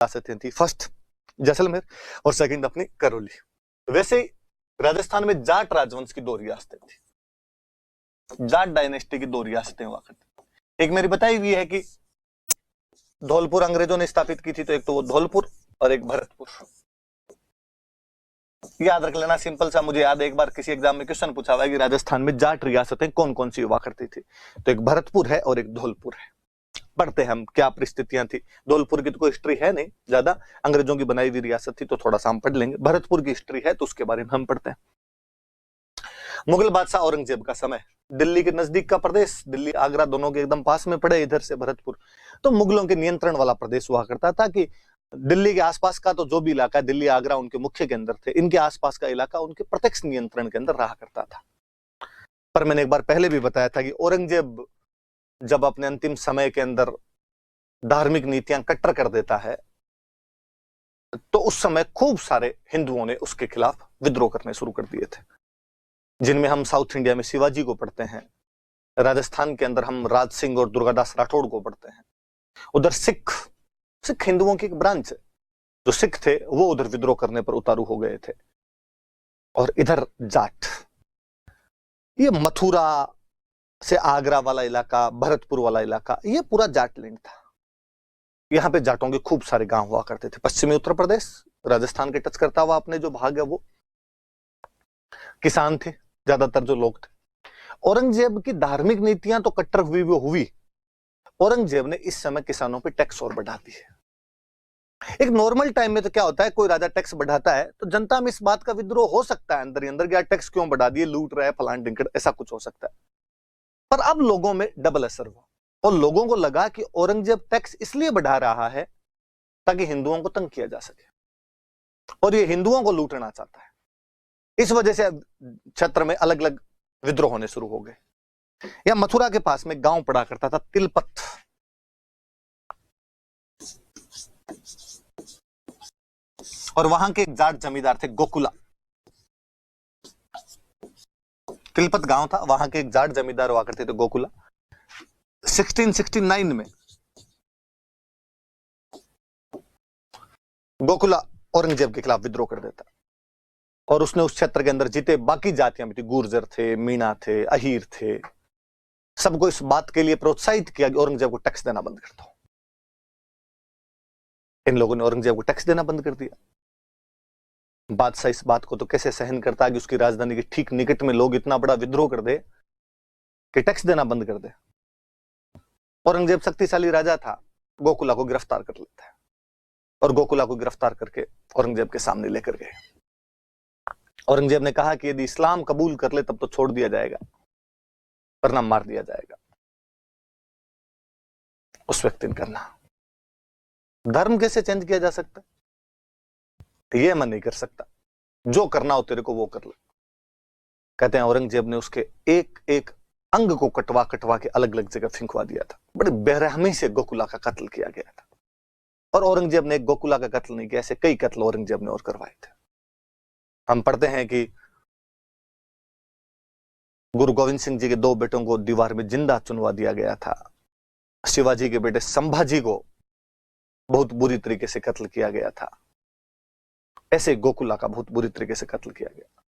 रियासतें थी, फर्स्ट जैसलमेर और सेकंड अपनी करौली। वैसे ही राजस्थान में जाट राजवंश की 2 रियासतें थी, जाट डायनेस्टी की 2 रियासतें हुआ करती। एक मेरी बताई हुई है कि धौलपुर अंग्रेजों ने स्थापित की थी, तो एक तो वो धौलपुर और एक भरतपुर। याद रख लेना, सिंपल सा। मुझे याद है एक बार किसी एग्जाम में क्वेश्चन पूछा हुआ है कि राजस्थान में जाट रियासतें कौन कौन सी हुआ करती थी, तो एक भरतपुर है और एक धौलपुर है। पढ़ते हैं हम क्या परिस्थितियां थी। धौलपुर की तो कोई हिस्ट्री है नहीं ज्यादा, अंग्रेजों की बनाई हुई रियासत थी, तो थोड़ा सा हम पढ़ लेंगे। भरतपुर की हिस्ट्री है तो उसके बारे में हम पढ़ते हैं। मुगल बादशाह औरंगजेब का समय, दिल्ली के नजदीक का प्रदेश, दिल्ली आगरा दोनों के एकदम पास में पड़े, इधर से भरतपुर, तो मुगलों के नियंत्रण वाला प्रदेश हुआ करता था। कि दिल्ली के आसपास का तो जो भी इलाका, दिल्ली आगरा उनके मुख्य केंद्र थे, इनके आसपास का इलाका उनके प्रत्यक्ष नियंत्रण के अंदर रहा करता था। पर मैंने एक बार पहले भी बताया था कि औरंगजेब जब अपने अंतिम समय के अंदर धार्मिक नीतियां कट्टर कर देता है, तो उस समय खूब सारे हिंदुओं ने उसके खिलाफ विद्रोह करने शुरू कर दिए थे, जिनमें हम साउथ इंडिया में शिवाजी को पढ़ते हैं, राजस्थान के अंदर हम राज सिंह और दुर्गादास राठौड़ को पढ़ते हैं। उधर सिख हिंदुओं की एक ब्रांच है, जो सिख थे वो उधर विद्रोह करने पर उतारू हो गए थे। और इधर जाट, ये मथुरा से आगरा वाला इलाका, भरतपुर वाला इलाका, ये पूरा जाट लैंड था। यहां पे जाटों के खूब सारे गांव हुआ करते थे। पश्चिमी उत्तर प्रदेश, राजस्थान के टच करता हुआ अपने जो भाग है, वो किसान थे ज्यादातर जो लोग थे। औरंगजेब की धार्मिक नीतियां तो कट्टर हुई। औरंगजेब ने इस समय किसानों पे टैक्स और बढ़ा दिए। एक नॉर्मल टाइम में तो क्या होता है, कोई राजा टैक्स बढ़ाता है तो जनता में इस बात का विद्रोह हो सकता है अंदर ही अंदर, क्या टैक्स क्यों बढ़ा दिए, लूट रहा है फलान ढिंकड़, ऐसा कुछ हो सकता है। पर अब लोगों में डबल असर हुआ और लोगों को लगा कि औरंगजेब टैक्स इसलिए बढ़ा रहा है ताकि हिंदुओं को तंग किया जा सके और ये हिंदुओं को लूटना चाहता है। इस वजह से क्षेत्र में अलग अलग विद्रोह होने शुरू हो गए। या मथुरा के पास में गांव पड़ा करता था तिलपत, और वहां के एक जाट जमींदार थे गोकुला। तिलपत गांव था, वहां के एक जाट जमींदार हुआ करते थे गोकुला। 1669 में गोकुला औरंगजेब के खिलाफ विद्रोह कर देता और उसने उस क्षेत्र के अंदर जितने बाकी जातियां भी थी, गुर्जर थे, मीणा थे, अहीर थे, सबको इस बात के लिए प्रोत्साहित किया कि औरंगजेब को टैक्स देना बंद कर दो। इन लोगों ने औरंगजेब को टैक्स देना बंद कर दिया। बादशाह इस बात को तो कैसे सहन करता कि उसकी राजधानी के ठीक निकट में लोग इतना बड़ा विद्रोह कर दे कि टैक्स देना बंद कर दे। औरंगजेब शक्तिशाली राजा था, गोकुला को गिरफ्तार कर लेता है और गोकुला को गिरफ्तार करके औरंगजेब के सामने लेकर गए। औरंगजेब ने कहा कि यदि इस्लाम कबूल कर ले तब तो छोड़ दिया जाएगा, वरना मार दिया जाएगा। उस व्यक्ति ने करना, धर्म कैसे चेंज किया जा सकता है? ये मैं नहीं कर सकता, जो करना हो तेरे को वो कर ले। कहते हैं औरंगजेब ने उसके एक एक अंग को कटवा कटवा के अलग अलग जगह फेंकवा दिया था। बड़े बेरहमी से गोकुला का कत्ल किया गया था। और औरंगजेब ने एक गोकुला का कत्ल नहीं किया, ऐसे कई कत्ल औरंगजेब ने और करवाए थे। हम पढ़ते हैं कि गुरु गोविंद सिंह जी के 2 बेटों को दीवार में जिंदा चुनवा दिया गया था। शिवाजी के बेटे संभाजी को बहुत बुरी तरीके से कत्ल किया गया था। ऐसे गोकुला का बहुत बुरी तरीके से कत्ल किया गया।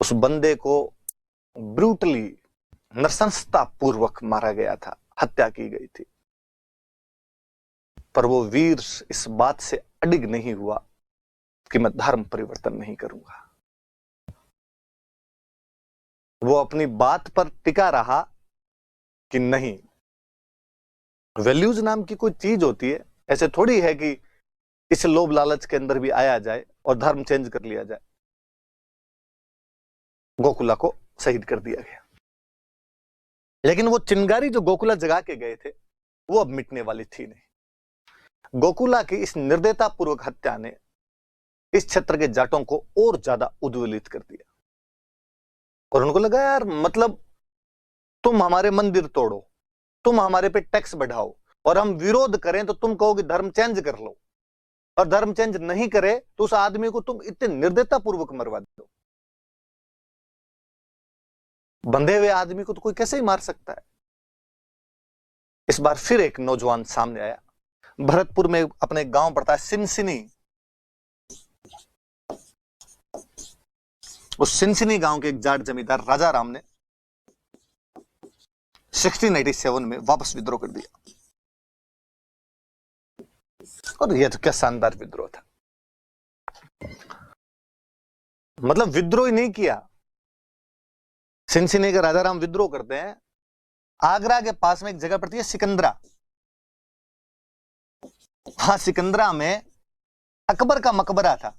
उस बंदे को ब्रूटली, नृशंसता पूर्वक मारा गया था, हत्या की गई थी। पर वो वीर इस बात से अडिग नहीं हुआ कि मैं धर्म परिवर्तन नहीं करूंगा। वो अपनी बात पर टिका रहा कि नहीं, वैल्यूज नाम की कोई चीज होती है, ऐसे थोड़ी है कि इस लोभ लालच के अंदर भी आया जाए और धर्म चेंज कर लिया जाए। गोकुला को शहीद कर दिया गया, लेकिन वो चिंगारी जो गोकुला जगा के गए थे वो अब मिटने वाली थी नहीं। गोकुला की इस निर्दयतापूर्वक हत्या ने इस क्षेत्र के जाटों को और ज्यादा उद्वेलित कर दिया और उनको लगा यार, मतलब तुम हमारे मंदिर तोड़ो, तुम हमारे पे टैक्स बढ़ाओ और हम विरोध करें तो तुम कहो कि धर्म चेंज कर लो, और धर्म चेंज नहीं करे तो उस आदमी को तुम इतने निर्दयतापूर्वक मरवा दो। बंधे हुए आदमी को तो कोई कैसे ही मार सकता है। इस बार फिर एक नौजवान सामने आया, भरतपुर में अपने एक गांव पड़ता है सिनसिनी, उस सिनसिनी गांव के एक जाट जमींदार राजा राम ने 1687 में वापस विद्रोह कर दिया। और यह तो क्या शानदार विद्रोह था, मतलब विद्रोह ही नहीं किया। सिनसिनी के राजा राम विद्रोह करते हैं। आगरा के पास में एक जगह पड़ती है सिकंदरा, वहां सिकंदरा में अकबर का मकबरा था,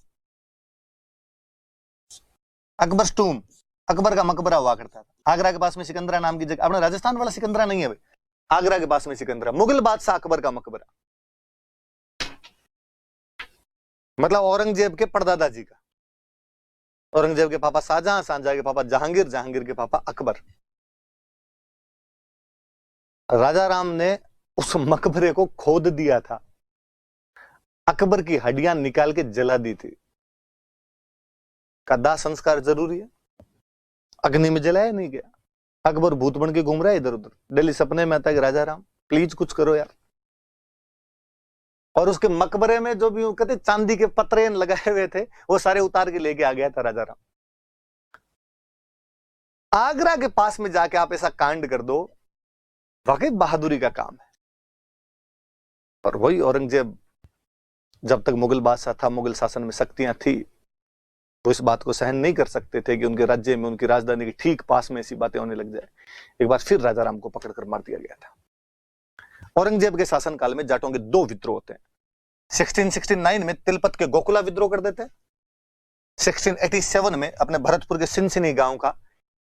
अकबर टूम, अकबर का मकबरा हुआ करता था। आगरा के पास में सिकंदरा नाम की जगह, अपने राजस्थान वाला सिकंदरा नहीं है भाई, आगरा के पास में सिकंदरा, मुगल बादशाह अकबर का मकबरा, मतलब औरंगजेब के परदादा जी का। औरंगजेब के पापा शाहजहां, शाहजहां के पापा जहांगीर, जहांगीर के पापा अकबर। राजा राम ने उस मकबरे को खोद दिया था, अकबर की हड्डियां निकाल के जला दी थी। का दाह संस्कार जरूरी है, अग्नि में जलाया नहीं गया। अकबर भूत बन के घूम रहा है इधर उधर, डेली सपने में आता है कि राजा राम प्लीज कुछ करो यार। और उसके मकबरे में जो भी कहते चांदी के पत्रेन लगाए हुए थे वो सारे उतार के लेके आ गया था राजा राम। आगरा के पास में जाके आप ऐसा कांड कर दो, वाकई बहादुरी का काम है। और वही औरंगजेब जब तक मुगल बादशाह था, मुगल शासन में शक्तियां थी, वो इस बात को सहन नहीं कर सकते थे कि उनके राज्य में, उनकी राजधानी के ठीक पास में ऐसी बातें होने लग जाए। एक बार फिर राजा राम को पकड़कर मार दिया गया था। औरंगजेब के शासनकाल में जाटों के 2 विद्रोह होते हैं। 1669 में तिलपत के गोकुला विद्रोह कर देते हैं। 1687 में अपने भरतपुर के सिनसिनी गांव का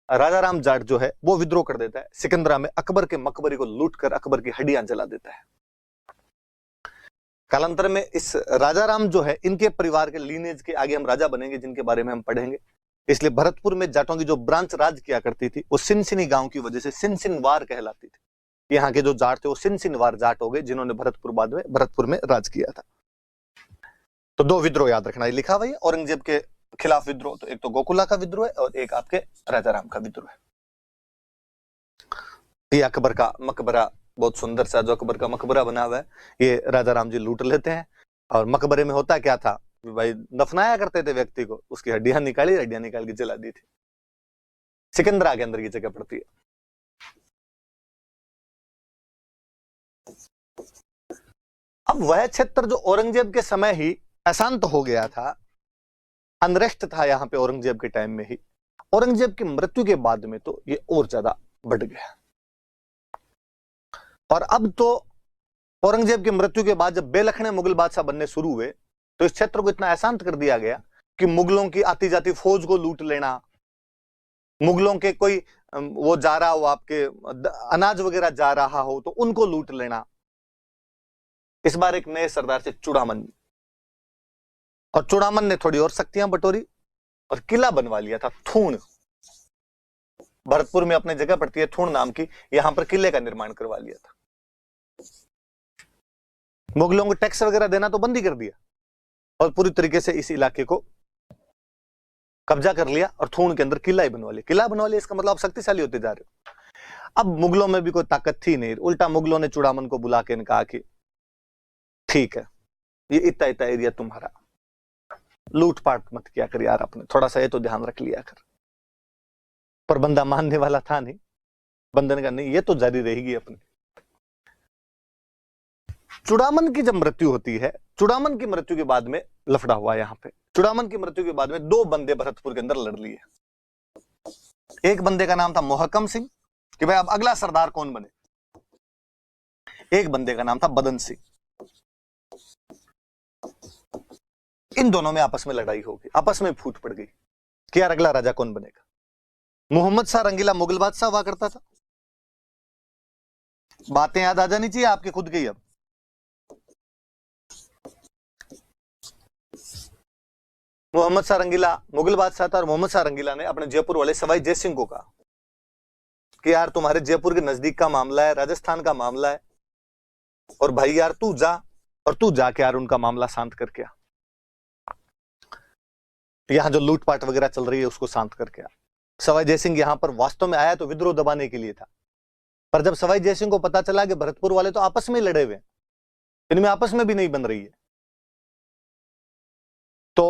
राजा राम जाट जो है वो विद्रोह कर देता है। सिकंदरा में अकबर के मकबरे को लूटकर अकबर की हड्डियां जला देता है। कालांतर में इस राजा राम जो है, इनके परिवार के लीनेज के आगे हम राजा बनेंगे, जिनके बारे में हम पढ़ेंगे। इसलिए भरतपुर में जाटों की जो ब्रांच राज किया करती थी वो सिनसिनी गांव की वजह से सिनसिनवार कहलाती थी। यहाँ के जो जाट थे वो सिनसिनवार जाट हो गए, जिन्होंने भरतपुर बाद में भरतपुर में राज किया था। तो 2 विद्रोह याद रखना, ये लिखा हुआ है औरंगजेब के खिलाफ विद्रोह। तो एक तो गोकुला का विद्रोह है और एक आपके राजा राम का विद्रोह है। ये अकबर का मकबरा बहुत सुंदर सा, जो अकबर का मकबरा बना हुआ है, ये राजा राम जी लूट लेते हैं। और मकबरे में होता क्या था भाई, दफनाया करते थे व्यक्ति को, उसकी हड्डियां निकाल के जला दी थी। सिकंदरा के अंदर की जगह पड़ती है। अब वह क्षेत्र जो औरंगजेब के समय ही अशांत हो गया था, अनरेस्ट था यहाँ पे औरंगजेब के टाइम में ही, औरंगजेब की मृत्यु के बाद में तो ये और ज्यादा बढ़ गया। और अब तो औरंगजेब की मृत्यु के बाद जब बेलखने मुगल बादशाह बनने शुरू हुए, तो इस क्षेत्र को इतना अशांत कर दिया गया कि मुगलों की आती जाती फौज को लूट लेना, मुगलों के कोई वो जा रहा हो, आपके अनाज वगैरह जा रहा हो तो उनको लूट लेना। इस बार एक नए सरदार से चूड़ामन, और चूड़ामन ने थोड़ी और शक्तियां बटोरी और किला बनवा लिया था थूण। भरतपुर में अपने जगह पड़ती है थूण नाम की, यहां पर किले का निर्माण करवा लिया था। मुगलों को टैक्स वगैरह देना तो बंद ही कर दिया और पूरी तरीके से इस इलाके को कब्जा कर लिया और थूण के अंदर किला ही बनवा लिया। किला बनवा लिया इसका मतलब आप शक्तिशाली होते जा रहे हो। अब मुगलों में भी कोई ताकत थी नहीं, उल्टा मुगलों ने चूड़ामन को बुला के कहा कि ठीक है, ये इतना इतना एरिया तुम्हारा, लूटपाट मत किया कर यार, अपने थोड़ा सा ये तो ध्यान रख लिया कर। पर बंदा मानने वाला था नहीं, बंदे ने कहा नहीं, ये तो जारी रहेगी अपनी। चूड़ामन की जब मृत्यु होती है, चूड़ामन की मृत्यु के बाद में लफड़ा हुआ यहाँ पे। चूड़ामन की मृत्यु के बाद में 2 बंदे भरतपुर के अंदर लड़ लिए। एक बंदे का नाम था मोहकम सिंह कि भाई अब अगला सरदार कौन बने, एक बंदे का नाम था बदन सिंह। इन दोनों में आपस में लड़ाई हो गई, आपस में फूट पड़ गई कि यार अगला राजा कौन बनेगा। मोहम्मद शाह रंगीला मुगल बादशाह हुआ करता था। बातें याद आ जानी चाहिए आपके खुद की। अब मोहम्मद शाह रंगीला मुगल बादशाह था और मोहम्मद शाह रंगीला ने अपने जयपुर वाले सवाई जय सिंह को कहा कि यार तुम्हारे जयपुर के नजदीक का मामला है, राजस्थान का मामला है, और भाई यार तू जा, और तू जाके यार उनका मामला शांत करके आ, यहां जो लूटपाट वगैरह चल रही है उसको शांत करके आ। सवाई जय सिंह यहां पर वास्तव में आया तो विद्रोह दबाने के लिए था, पर जब सवाई जय सिंह को पता चला कि भरतपुर वाले तो आपस में लड़े हुए, इनमें आपस में भी नहीं बन रही है। तो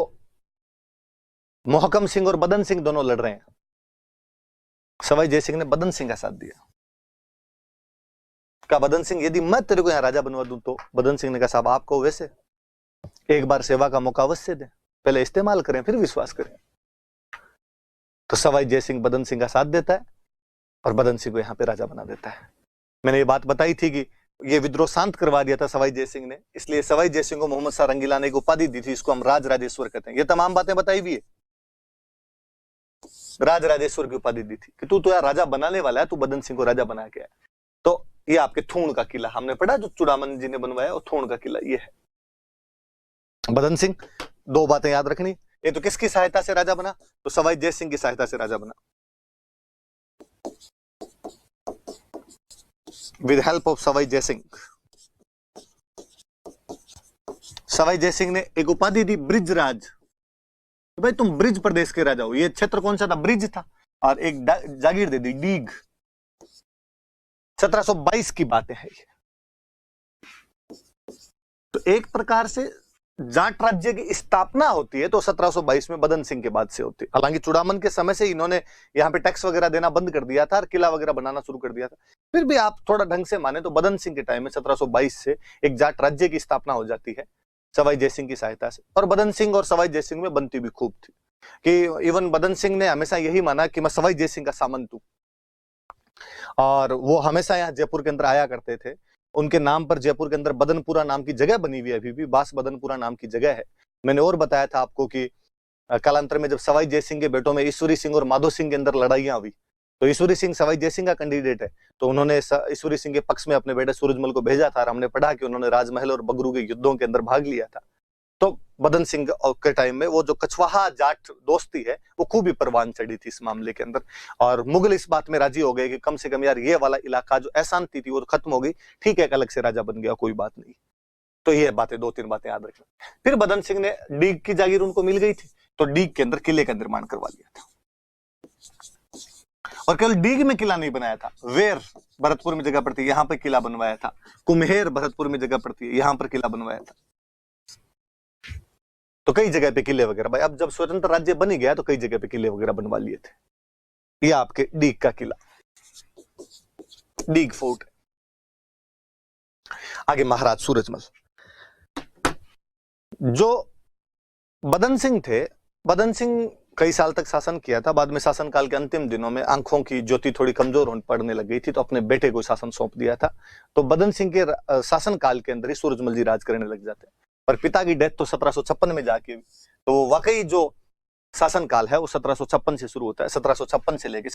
मोहकम सिंह और बदन सिंह दोनों लड़ रहे हैं। सवाई जय सिंह ने बदन सिंह का साथ दिया। कहा बदन सिंह यदि मैं तेरे को यहां राजा बनवा दूं तो बदन सिंह ने कहा साहब आपको वैसे एक बार सेवा का मौका अवश्य दें, पहले इस्तेमाल करें फिर विश्वास करें। तो सवाई जय सिंह बदन सिंह का साथ देता है और बदन सिंह को यहां पे राजा बना देता है। मैंने ये बात बताई थी कि ये विद्रोह शांत करवा दिया था सवाई जय सिंह ने, इसलिए सवाई जय सिंह को मोहम्मद शाह रंगीला ने एक उपाधि दी थी, इसको हम राज राजेश्वर कहते हैं। ये तमाम बातें बताई भी है, राज राजेश्वर की उपाधि दी थी कि तू तो यार राजा बनाने वाला है, तू बदन सिंह को राजा बना के आया। तो ये आपके थूण का किला हमने पढ़ा जो चूड़ामन जी ने बनवाया, और थूण का किला ये है। बदन सिंह, दो बातें याद रखनी, ये तो किसकी सहायता से राजा बना, तो सवाई जय सिंह की सहायता से राजा बना, with help of Sawai Jai Singh. Sawai Jai Singh ने एक उपाधि दी ब्रिजराज, भाई तुम ब्रिज प्रदेश के राजा हो। ये क्षेत्र कौन सा था, ब्रिज था, और एक जागीर दे दी डीग। 1722 की बातें हैं ये। तो एक प्रकार से जाट राज्य की स्थापना होती है तो 1722 में बदन सिंह के बाद से होती है। हालांकि चूड़ामन के समय से इन्होंने यहाँ पे टैक्स वगैरह देना बंद कर दिया था और किला वगैरह बनाना शुरू कर दिया था, फिर भी आप थोड़ा ढंग से माने तो बदन सिंह के टाइम में 1722 से एक जाट राज्य की स्थापना हो जाती है सवाई जय सिंह की सहायता से। और बदन सिंह और सवाई जय सिंह में बनती भी खूब थी कि इवन बदन सिंह ने हमेशा यही माना कि मैं सवाई जय सिंह का सामंत हूं, और वो हमेशा यहाँ जयपुर के अंदर आया करते थे। उनके नाम पर जयपुर के अंदर बदनपुरा नाम की जगह बनी हुई है, अभी भी बास बदनपुरा नाम की जगह है। मैंने और बताया था आपको कि कालांतर में जब सवाई जय सिंह के बेटों में ईश्वरी सिंह और माधो सिंह के अंदर लड़ाइयां हुई तो ईश्वरी सिंह सवाई जय सिंह का कैंडिडेट है, तो उन्होंने ईश्वरी सिंह के पक्ष में अपने बेटे सूरजमल को भेजा था, और हमने पढ़ा कि उन्होंने राजमहल और बगरू के युद्धों के अंदर भाग लिया था। तो बदन सिंह के टाइम में वो जो कछवाहा जाट दोस्ती है वो खूब ही परवान चढ़ी थी इस मामले के अंदर, और मुगल इस बात में राजी हो गए कि कम से कम यार ये वाला इलाका जो अशांति थी वो तो खत्म हो गई, ठीक है, एक अलग से राजा बन गया, कोई बात नहीं। तो ये बातें, दो तीन बातें याद रखना। फिर बदन सिंह ने डीग की जागीर उनको मिल गई थी, तो डीग के अंदर किले का निर्माण करवा लिया था। और केवल डीग में किला नहीं बनाया था, वेर भरतपुर में जगह पड़ती है, यहां पर किला बनवाया था। कुम्हेर भरतपुर में जगह पड़ती है, यहां पर किला बनवाया था। तो कई जगह पे किले वगैरह, भाई अब जब स्वतंत्र राज्य बन ही गया तो कई जगह पे किले वगैरह बनवा लिए थे। ये आपके डीग का किला, डीग फोर्ट। आगे महाराज सूरजमल, जो बदन सिंह थे, बदन सिंह कई साल तक शासन किया था। बाद में शासनकाल के अंतिम दिनों में आंखों की ज्योति थोड़ी कमजोर पड़ने लग गई थी, तो अपने बेटे को शासन सौंप दिया था। तो बदन सिंह के शासनकाल के अंदर ही सूरजमल जी राज करने लग जाते हैं। पर पिता की डेथ तो 1756 में जाके, तो वाकई जो शासनकाल है वो 1756 से शुरू होता है, 1756 से लेके